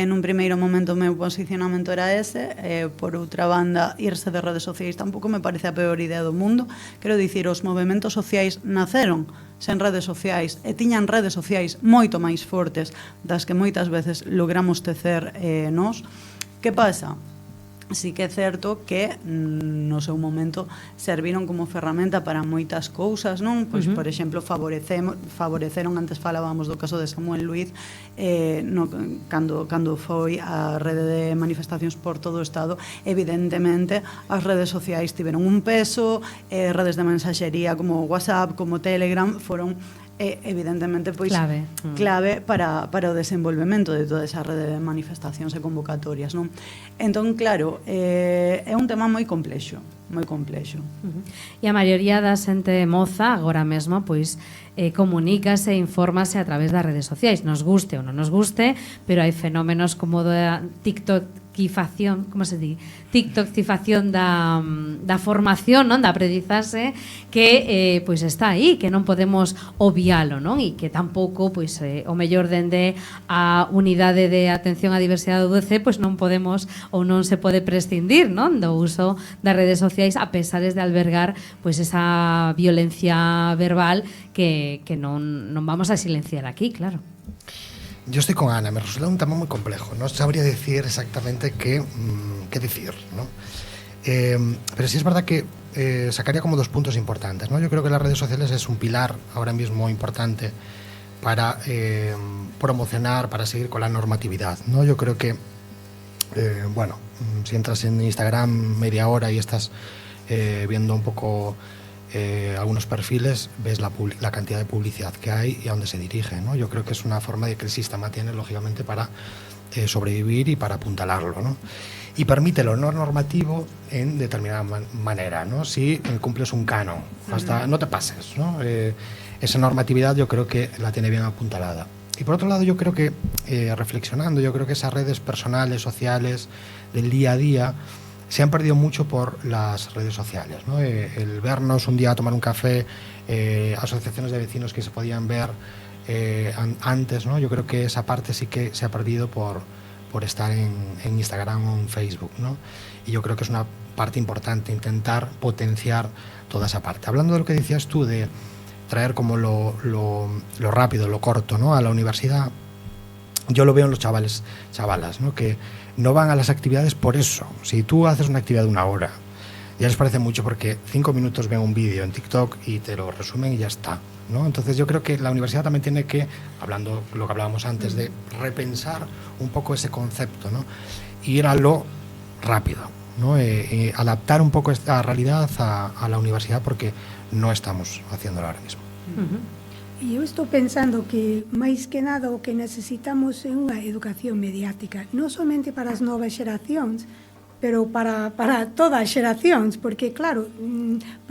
nun primeiro momento o meu posicionamento era ese, por outra banda, irse de redes sociais tampouco me parece a peor idea do mundo. Quero dicir, os movementos sociais naceron sen redes sociais e tiñan redes sociais moito máis fortes das que moitas veces logramos tecer nós. Que pasa? Sí que é certo que no seu momento serviron como ferramenta para moitas cousas, non? Pois, por exemplo, favoreceron, antes falábamos do caso de Samuel Luiz, cando foi a rede de manifestacións por todo o Estado, evidentemente as redes sociais tiveron un peso, redes de mensaxería como WhatsApp, como Telegram, foron evidentemente pois clave para o desenvolvemento de toda esa rede de manifestacións e convocatorias, non? Entón, claro, é un tema moi complexo. E a maioría da xente moza agora mesmo pois comunícase e infórmase a través das redes sociais, nos guste ou non nos guste, pero hai fenómenos como do TikTok TikTokización, como se di? TikTokización da formación, non? Da aprendizaxe que pois está aí, que non podemos obvialo, non? E que tampouco pois o mellor dende a unidade de atención á diversidade do UDC pois non podemos ou non se pode prescindir, non? Do uso das redes sociais a pesares de albergar pois esa violencia verbal que non vamos a silenciar aquí, claro. Yo estoy con Ana, me resulta un tema muy complejo, no sabría decir exactamente qué decir, ¿no? Pero sí es verdad que sacaría como dos puntos importantes, ¿no? Yo creo que las redes sociales es un pilar ahora mismo importante para promocionar, para seguir con la normatividad, ¿no? Yo creo que, bueno, si entras en Instagram media hora y estás viendo un poco algunos perfiles, ves la cantidad de publicidad que hay y a dónde se dirige, ¿no? Yo creo que es una forma de que el sistema tiene, lógicamente, para sobrevivir y para apuntalarlo, ¿no? Y permite lo no normativo en determinada manera, ¿no? Si cumples un canon, hasta no te pases, ¿no? Esa normatividad yo creo que la tiene bien apuntalada. Y por otro lado, yo creo que, reflexionando, yo creo que esas redes personales, sociales, del día a día, se han perdido mucho por las redes sociales, ¿no? El vernos un día a tomar un café, asociaciones de vecinos que se podían ver antes, ¿no? Yo creo que esa parte sí que se ha perdido por estar en Instagram o en Facebook, ¿no? Y yo creo que es una parte importante intentar potenciar toda esa parte. Hablando de lo que decías tú de traer como lo rápido, lo corto, ¿no? A la universidad, yo lo veo en los chavalas, ¿no? Que no van a las actividades por eso. Si tú haces una actividad de 1 hora, ya les parece mucho porque 5 minutos ven un vídeo en TikTok y te lo resumen y ya está, ¿no? Entonces yo creo que la universidad también tiene que, hablando lo que hablábamos antes, de repensar un poco ese concepto, ¿no? Y ir a lo rápido, ¿no? Adaptar un poco esta realidad a la universidad porque no estamos haciéndolo ahora mismo. E eu estou pensando que, máis que nada, o que necesitamos é unha educación mediática, non somente para as novas xeracións, pero para todas as xeracións, porque, claro,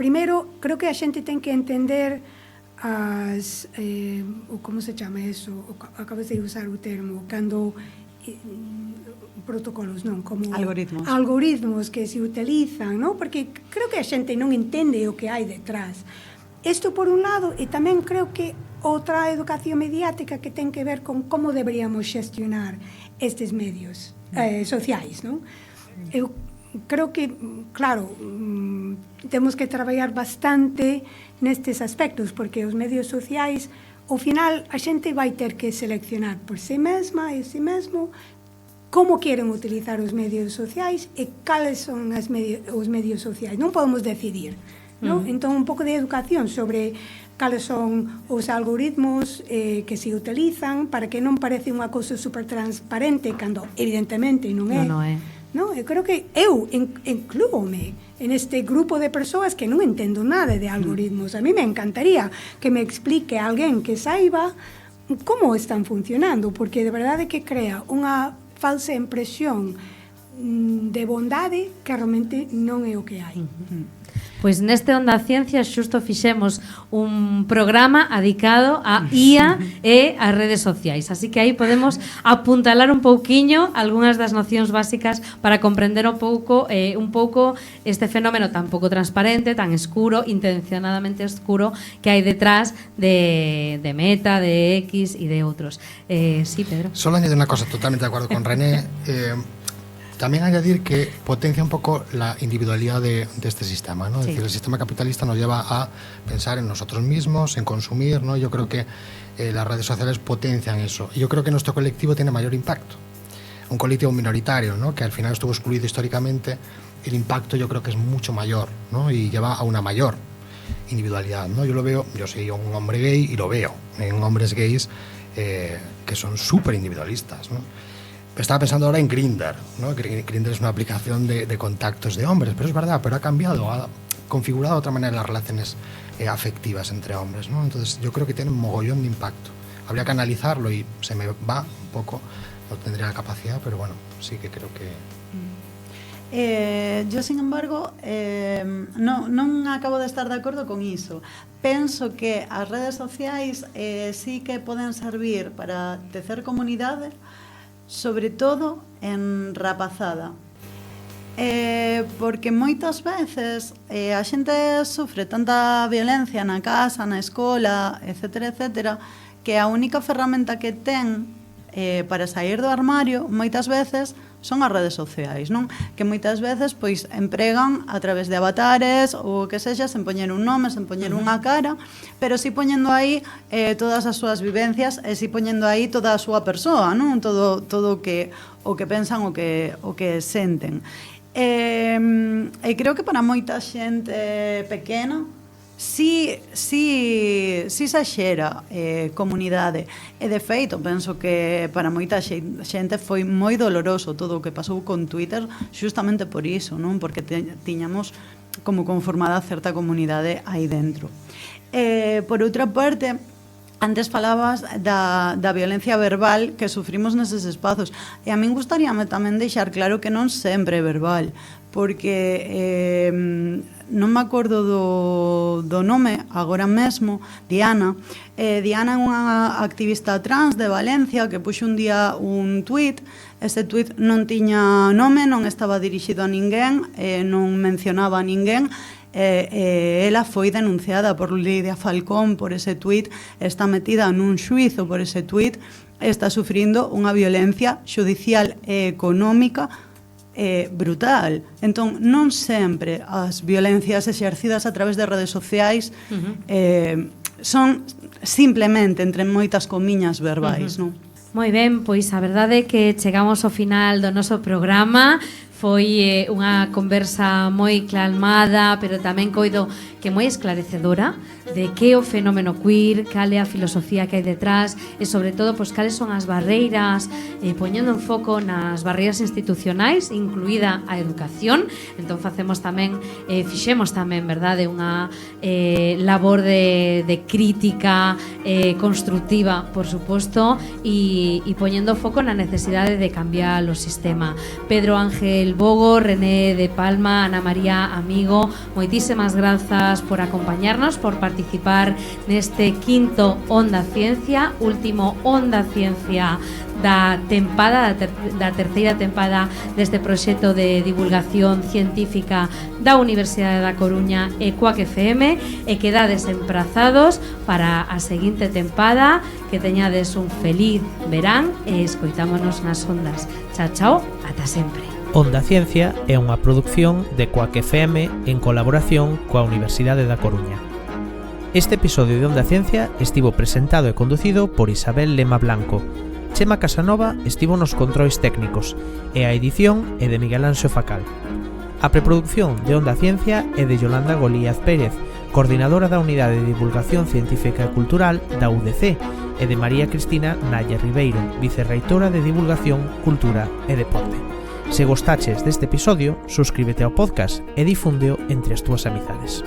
primeiro, creo que a xente ten que entender as... como se chama eso? Acabas de usar o termo, cando... protocolos, non? Como algoritmos que se utilizan, non? Porque creo que a xente non entende o que hai detrás. Isto por un lado, e tamén creo que outra educación mediática que ten que ver con como deberíamos xestionar estes medios sociais, non? Eu creo que, claro, temos que traballar bastante nestes aspectos, porque os medios sociais, ao final, a xente vai ter que seleccionar por si mesma e si mesmo como queren utilizar os medios sociais e cales son os medios sociais. Non podemos decidir, ¿no? Entón, un pouco de educación sobre cales son os algoritmos que se utilizan para que non parece unha cousa super transparente cando evidentemente non é. Non é. No, eu creo que eu inclúome en este grupo de persoas que non entendo nada de algoritmos. A mí me encantaría que me explique alguén que saiba como están funcionando, porque de verdade que crea unha falsa impresión de bondade que realmente non é o que hai. Pois neste Onda Ciencia xusto fixemos un programa dedicado a IA e as redes sociais, así que aí podemos apuntalar un pouquiño algunhas das nocións básicas para comprender un pouco este fenómeno tan pouco transparente, tan escuro, intencionadamente escuro que hai detrás de Meta, de X e de outros. Sí, Pedro. Solo añade una cosa, totalmente de acuerdo con René. También añadir que potencia un poco la individualidad de este sistema, ¿no? Es decir, el sistema capitalista nos lleva a pensar en nosotros mismos, en consumir, ¿no? Yo creo que las redes sociales potencian eso. Y yo creo que nuestro colectivo tiene mayor impacto. Un colectivo minoritario, ¿no? Que al final estuvo excluido históricamente, el impacto yo creo que es mucho mayor, ¿no? Y lleva a una mayor individualidad, ¿no? Yo lo veo, yo soy un hombre gay y lo veo en hombres gays que son súper individualistas, ¿no? Estaba pensando ahora en Grindr, ¿no? Grindr es una aplicación de contactos de hombres, pero es verdad, pero ha cambiado, ha configurado de otra manera las relaciones afectivas entre hombres, ¿no? Entonces yo creo que tiene un mogollón de impacto. Habría que analizarlo y se me va un poco, no tendría la capacidad, pero bueno, sí que creo que... Yo, sin embargo, non acabo de estar de acordo con iso. Penso que as redes sociais sí que poden servir para tecer comunidade, sobre todo en rapazada. Porque moitas veces a xente sofre tanta violencia na casa, na escola, etcétera, etcétera, que a única ferramenta que ten para sair do armario moitas veces son as redes sociais, non? Que moitas veces pois empregan a través de avatares ou que sexa, sen poñer un nome, sen poñer unha cara, pero si poñendo aí todas as súas vivencias e si poñendo aí toda a súa persoa, non? Todo o que pensan, o que senten. E creo que para moita xente pequena si se xera comunidade, e de feito penso que para moita xente foi moi doloroso todo o que pasou con Twitter, justamente por iso, non? Porque tiñamos como conformada certa comunidade aí dentro. Por outra parte, antes falabas da violencia verbal que sufrimos neses espazos, e a min gustaríame tamén deixar claro que non sempre é verbal, porque non me acordo do nome agora mesmo, Diana. Diana é unha activista trans de Valencia que puxo un día un tuit. Ese tuit non tiña nome, non estaba dirixido a ninguén, non mencionaba a ninguén. Ela foi denunciada por Lidia Falcón por ese tuit, está metida nun xuizo por ese tuit, está sufrindo unha violencia judicial e económica brutal. Entón, non sempre as violencias exercidas a través de redes sociais son simplemente, entre moitas comiñas, verbais, non? Moi ben, pois a verdade é que chegamos ao final do noso programa. Foi unha conversa moi calmada, pero tamén coido que moi esclarecedora de que o fenómeno queer, cal é a filosofía que hai detrás e sobre todo pois cales son as barreiras, poñendo en foco nas barreiras institucionais, incluída a educación. Entón fixemos tamén, verdade, unha labor de crítica constructiva, por suposto, e poñendo foco na necesidade de cambiar o sistema. Pedro Ángel Bogo, René de Palma, Ana María Amigo, moitísimas grazas por acompañarnos, por participar neste quinto Onda Ciencia, último Onda Ciencia da tempada, da terceira tempada deste proxecto de divulgación científica da Universidade da Coruña e Cuac FM, e quedades emprazados para a seguinte tempada. Que teñades un feliz verán e escoitámonos nas ondas. Chao, chao, ata sempre. Onda Ciencia é unha produción de Cuac FM en colaboración coa Universidade da Coruña. Este episodio de Onda Ciencia estivo presentado e conducido por Isabel Lema Blanco. Chema Casanova estivo nos controis técnicos e a edición é de Miguel Anxo Facal. A preproducción de Onda Ciencia é de Yolanda Golíaz Pérez, coordinadora da Unidade de Divulgación Científica e Cultural da UDC, e de María Cristina Nalla Ribeiro, vicerreitora de Divulgación, Cultura e Deporte. Se gostaches deste episodio, suscríbete ao podcast e difúndeo entre as túas amizades.